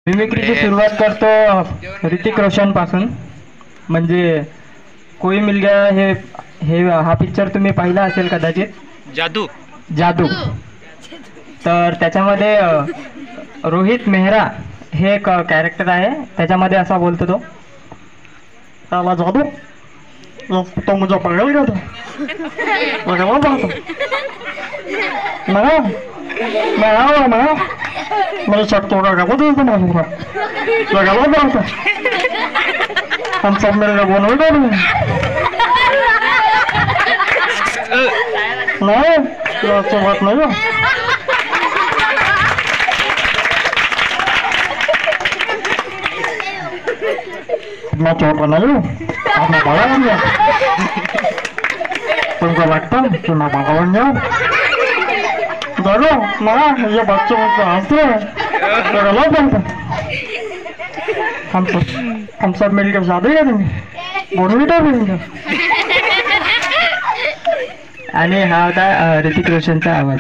मिमिक्रीची सुरुवात करतो ऋतिक रोशन पासून. म्हणजे कोई मिल गया हे हे हा पिक्चर तुम्ही पाहिला असेल कदाचित. जादू जादू. तर त्याच्यामध्ये रोहित मेहरा हे एक कॅरेक्टर आहे. त्याच्यामध्ये असा बोलतो तो, साला जादू तो मुझे पागल गया था मैं मेरे शर्ट तोड़ा का वो तो मालूम लगा था हम सब मेरे वो नहीं डालेंगे नहीं तो बात नहीं है. मैं छोटा नहीं हूँ अब मैं बड़ा बन गया. तुमको लगता है कि मैं बड़ा बन गया? देखो माँ ये बच्चे मुझसे हंसते हैं तो गलत बनता. हम सब मिलकर शादी करेंगे बोनविटा करेंगे. आणि हा होता ऋतिक रोशनचा आवाज.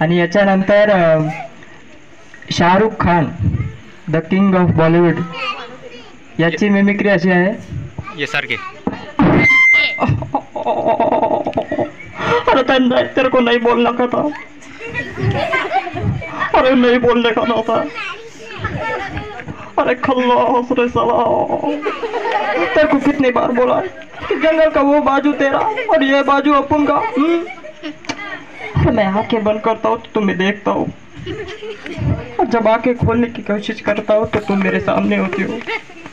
आणि याच्यानंतर Shahrukh Khan the king of Bollywood याची मिमिक्री अशी आहे. ये सारखे अरे तेरे को नहीं बोलना का था. अरे नहीं बोलने का ना था. अरे खल्लास रे साला तेरे को कितनी बार बोला कि जंगल का वो बाजू तेरा और ये बाजू अपन का. मैं आंखें बंद करता हूँ तो तुम्हें देखता हूँ और जब आंखें खोलने की कोशिश करता हूँ तो तुम मेरे सामने होती हो.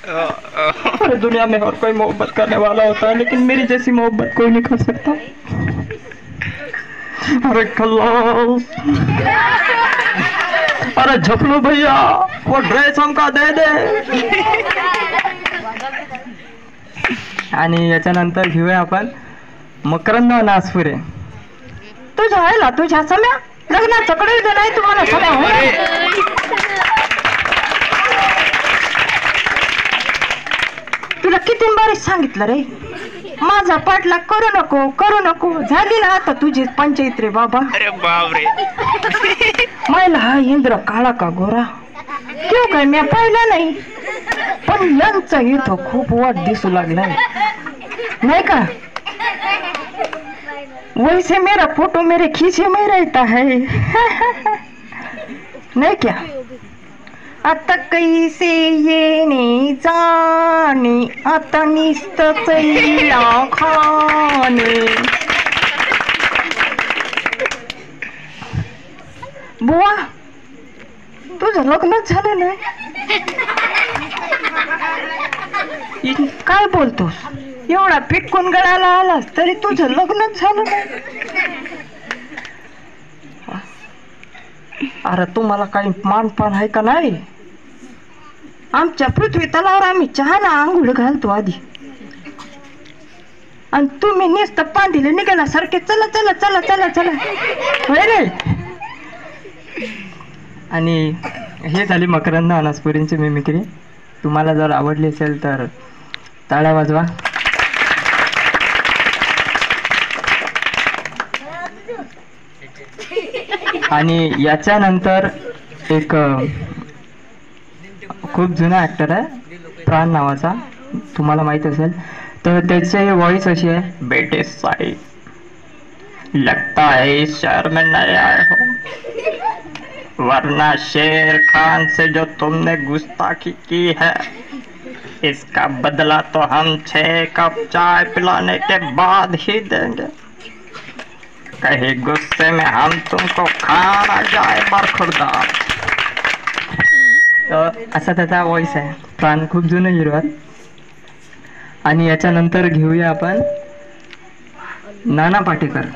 अरे दुनिया में हर कोई मोहब्बत करने वाला होता है लेकिन मेरी जैसी मोहब्बत कोई नहीं कर सकता. अरे खल्लास. अरे झपलू भैया वो ड्रेस हमका दे दे. आणि याच्यानंतर घेऊया आपण मकरंद नासपुरे. तुझ्या आईला तुझ्या सम्या लग्नाचं कडे नाही तुम्हाला सगळ्या तुला किती बारी सांगितलं रे माझा पाठलाग करू नको झाली ना आता तुझी पंचायत रे बाबा. अरे बाप रे मला हा इंद्र काळा का गोरा क्यों काय मी पाहिला नाही पण यांचा इथं खूप वाट दिसू लागलाय नाही का. वैसे मेरा फोटो मेरे खीसे में रहता है नहीं क्या. आता कैसे येणे जाणे आता निस्तच खाणे. बुवा तुझं लग्नच झालं नाही काय बोलतोस. एवढा पिटकून गळाला आलास तरी तुझं लग्नच झालं नाही. अरे तुम्हाला काही मानपान आहे का नाही. आमच्या पृथ्वी तलावर आम्ही चहाला आंघोळ घालतो आधी आणि तुम्ही नुसतं पांढीला निघाल्यासारखे चला चला चला चला चला होय रे. आणि हे झाली मकरंद अनासपुरींची मिमिक्री. तुम्हाला जर आवडली असेल तर टाळ्या वाजवा. आणि याच्यानंतर एक खूप जुना ॲक्टर आहे प्राण नावाचा तुम्हाला माहीत असेल. तर त्याची व्हॉइस अशी आहे. बेटे साहिब लगता है इस शहर में नए आए हो वरना शेर खान से जो तुमने गुस्ताखी की है इसका बदला तो हम 6 कप चाय पिलाने के बाद ही देंगे. कहीं गुस्से में हम तुमको खाना जाए बरखुरदार. असा त्याचा व्हॉइस आहे. प्राण खूप जुनं हिरो आहे. आणि याच्यानंतर घेऊया आपण नाना पाटेकर.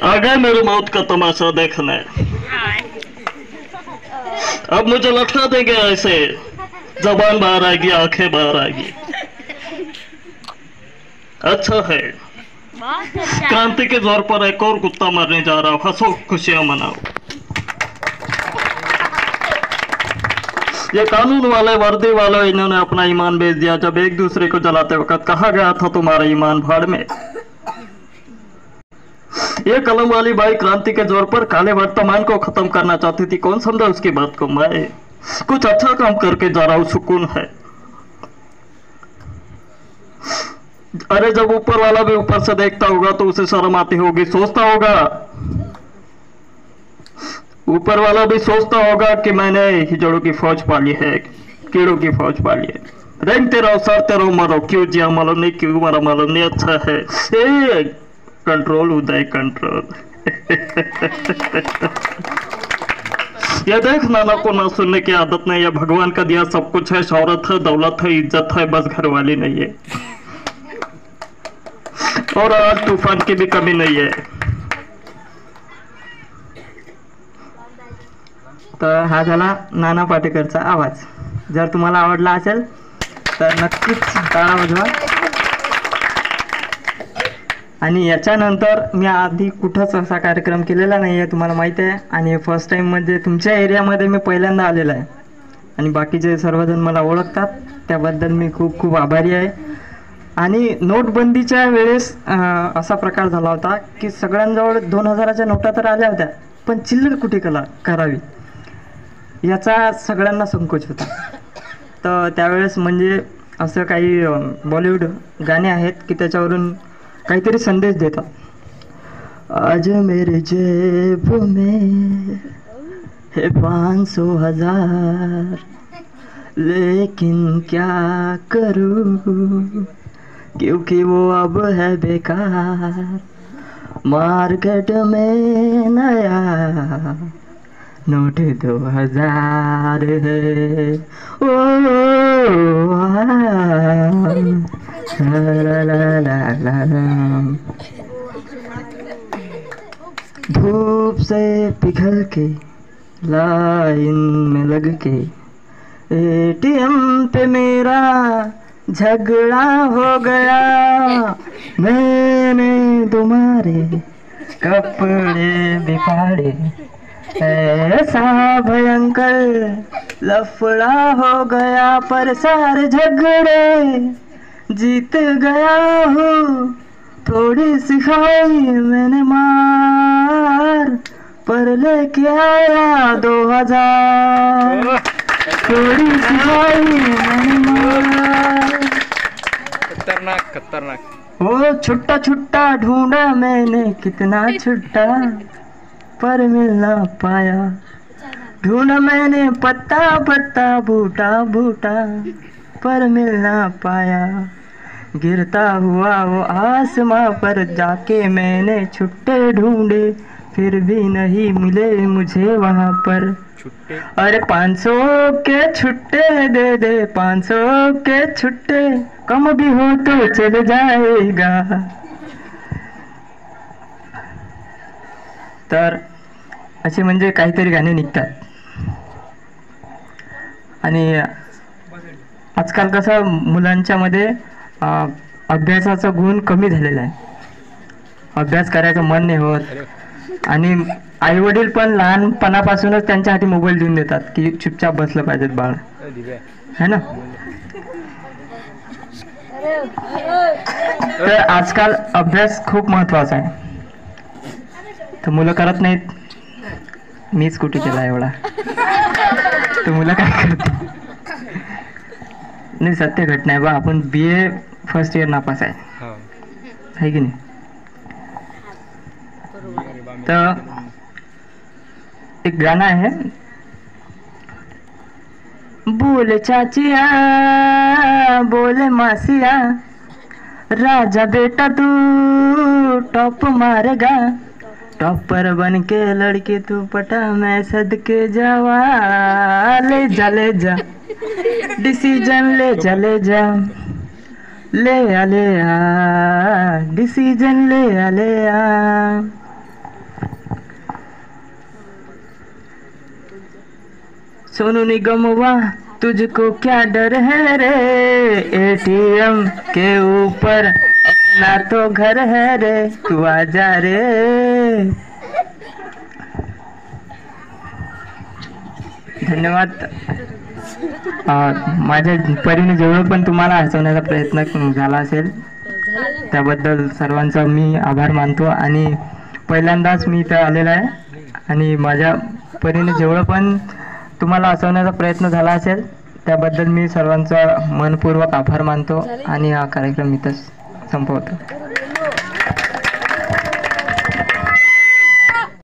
आ गए मेरे मौत का तमाशा देखने. अब मुझे लटका देंगे ऐसे जबान बाहर आएगी आंखें बाहर आएगी. अच्छा है क्रांति के जोर पर एक और कुत्ता मारने जा रहा हूँ. हंसो खुशियां मनाओ. ये कानून वाले वर्दी वाले इन्होंने अपना ईमान बेच दिया जब एक दूसरे को जलाते वक्त कहा गया था तुम्हारा ईमान भाड़ में. ये कलम वाली बाई क्रांति के जोर पर काले वर्तमान को खत्म करना चाहती थी। कौन समझा उसकी बात को? मैं कुछ अच्छा काम करके जा रहा हूँ, सुकून है। अरे जब ऊपर वाला भी ऊपर से देखता होगा तो उसे शर्म आती होगी, सोचता होगा, ऊपर वाला भी सोचता होगा कि मैंने हिजड़ों की फौज पाली है, कीड़ों की फौज पाली है। रेंगते रहो, सड़ते रहो, मरो, क्यों जिया मालूम नहीं, क्यों मरा मालूम नहीं, अच्छा है। कंट्रोल उदय कंट्रोल। ये देख, नाना को ना सुनने की आदत नहीं है। भगवान का दिया सब कुछ है, शौहरत है, दौलत है, इज्जत है, बस घर वाली नहीं है। और आज तूफान की भी कमी नहीं है। तर हा झाला नाना पाटेकरचा आवाज. जर तुम्हाला आवडला असेल तर नक्कीच टाळा वाजवा. आणि याच्यानंतर मी आधी कुठंच असा कार्यक्रम केलेला नाही आहे, तुम्हाला माहीत आहे. आणि फर्स्ट टाईम म्हणजे तुमच्या एरियामध्ये मी पहिल्यांदा आलेला आहे. आणि बाकीचे सर्वजण मला ओळखतात, त्याबद्दल मी खूप खूप आभारी आहे. आणि नोटबंदीच्या वेळेस असा प्रकार झाला होता की सगळ्यांजवळ 2000च्या नोटा तर आल्या होत्या, पण चिल्लर कुठे करावी याचा सगळ्यांना संकोच होता. तर त्यावेळेस म्हणजे असं काही बॉलिवूड गाणे आहेत की त्याच्यावरून काहीतरी संदेश देतात. आज मेरे जेब में है 500,000 लेकिन क्या करूं क्योंकि वो अब है बेकार. मार्केट में नया नोट 2000 है. ओ ला ला ला ला. धूप से पिघल के लाइन में लग के एटीएम पे मेरा झगड़ा हो गया. मैंने तुम्हारे कपड़े बिगाड़े, ऐसा भयंकर लफड़ा हो गया, पर सारे झगड़े जीत गया हूँ. थोड़ी सिखाई मैंने मार, पर लेके आया 2000. थोड़ी सिखाई मैंने मार. खतरनाक खतरनाक. ओ छुट्टा छुट्टा ढूंढा मैंने कितना छुट्टा, पर मिल ना पाया. ढूंढा मैंने पत्ता पत्ता बूटा बूटा, पर मिल ना पाया. गिरता हुआ वो आसमां पर जाके मैंने छुट्टे ढूंढे, फिर भी नहीं मिले मुझे वहाँ पर. अरे 500 के छुट्टे दे दे, 500 के छुट्टे, कम भी हो तो चल जाएगा. तर असे म्हणजे काहीतरी गाणे निघतात. आणि आजकाल कसं मुलांच्या मध्ये अभ्यासाचा गुण कमी झालेला आहे, अभ्यास करायचं मन नाही होत. आणि आई वडील पण लहानपणापासूनच त्यांच्या हाती मोबाईल देऊन देतात की चुपचाप बसलं पाहिजेत बाळ, है ना. तर आजकाल अभ्यास खूप महत्वाचा आहे, तर मुलं करत नाहीत. मीच कुठे केला एवढा, तर मुलं काय करते. नाही, सत्य घटना आहे बा. आपण BA फर्स्ट इयर नापास आहे की नाही. तर एक गाणं आहे, बोले चाचिया बोले मासिया, राजा बेटा तू टॉप मारेगा, टॉपर बन के लड़की तू पटा, मैं सदके जावा. ले जा डिसीजन ले जा ले आ डिसीजन ले आ. सोनू निगम वाह तुझको क्या डर है रे, ATM के ऊपर अपना तो घर है रे, तू आजा रे. धन्यवाद. माझ्या परीने जेवढं पण तुम्हाला हसवण्याचा प्रयत्न झाला असेल त्याबद्दल सर्वांचा मी आभार मानतो. आणि पहिल्यांदाच मी इथं आलेला आहे आणि माझ्या परीने जेवढं पण तुम्हाला हसवण्याचा प्रयत्न झाला असेल त्याबद्दल मी सर्वांचा मनपूर्वक आभार मानतो आणि हा कार्यक्रम इथंच संपवतो.